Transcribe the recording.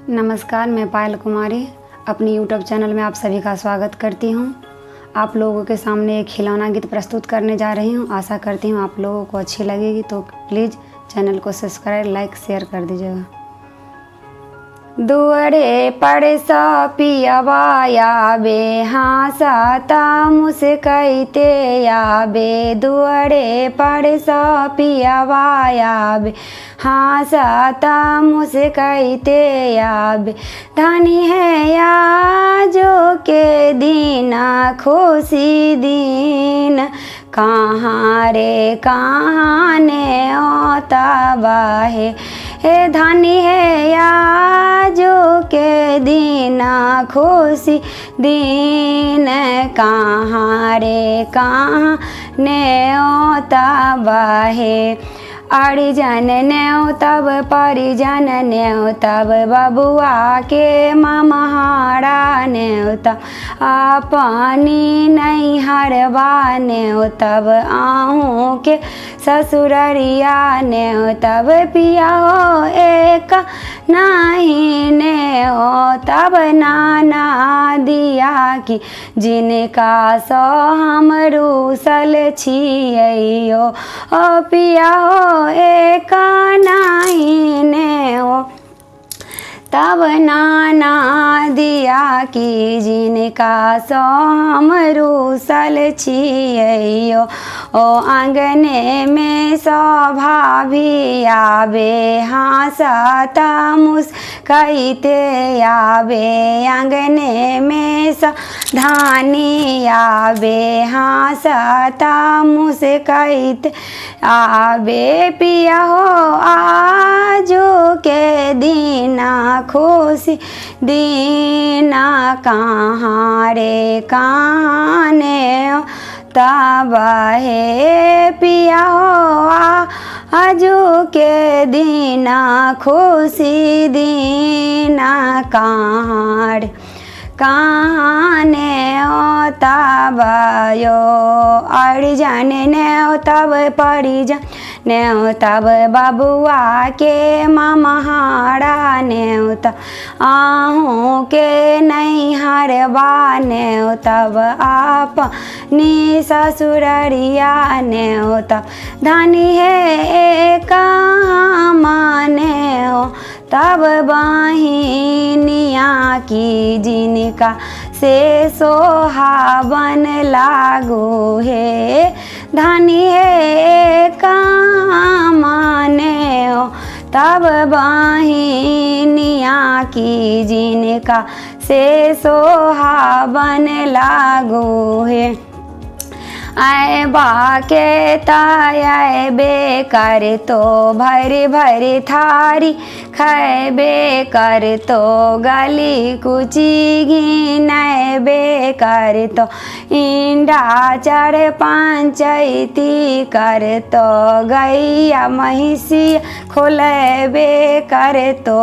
नमस्कार, मैं पायल कुमारी अपनी यूट्यूब चैनल में आप सभी का स्वागत करती हूँ। आप लोगों के सामने एक खिलौना गीत प्रस्तुत करने जा रही हूँ। आशा करती हूँ आप लोगों को अच्छी लगेगी, तो प्लीज़ चैनल को सब्सक्राइब, लाइक, शेयर कर दीजिएगा। दुअरे पर पियवा आबे, हाँसता मुस्कैते आबे। दुअरे पर पियवा आबे, हाँसता मुस्कैते आबे। धनी है आजो के दीना, खुशी दिन कहाँ रे कहाँ ने ओता बाहे। हे धनी है आजो के दीना, खुशी दिन कहाँ रे कहाँ ने ओता बाहे। अरिजन न्यौ तब परिजन न्यौ तब, बबुआ के ममहारा न्यौ तब, अपनी नैहरवा न्यौ तब, आहूँ के ससुररिया न्यौ तब। पिया हो एक नहीं ने हो तब, नाना दिया की जिनका सो हम रूसल छियैयो। ओ पिया हो एक नहीं ने हो तब, नाना दिया की जिनका सो हम रूसल छियैयो। ओ आंगने में शोभा भी आबे, हाँसता मुस्कैते आबे। आंगने में धानी आबे, हाँसता मुस्कैते आबे। पिया हो आजो के दीना, खुशी दीना कहाँ रे कहाँ ने तब हे। पिया हो आजो के दीना, खुशी दीना कहाँ रे कहाँ ने तब यो। अरिजन न्यौ तब परिजन न्यौ तब, बबुआ के ममहारा न्यौ तब, आहूँ के नैहरवा न्यौ तब, अपनी ससुररिया न्यौ तब। धनी है कहाँ माने हो तब, बहिनिया की जिनका से सोहावन लागो है। धनी है कहाँ माने हो तब, बहिनिया की जिनका से सोहावन लागो है। आए बाके ताए बे कर तो, भरी भरी थारी खैबे कर तो, गली कुची घिनै बे कर तो, इंडा चढ़ पंचैती कर तो, गैया महिषी खोलबे कर तो।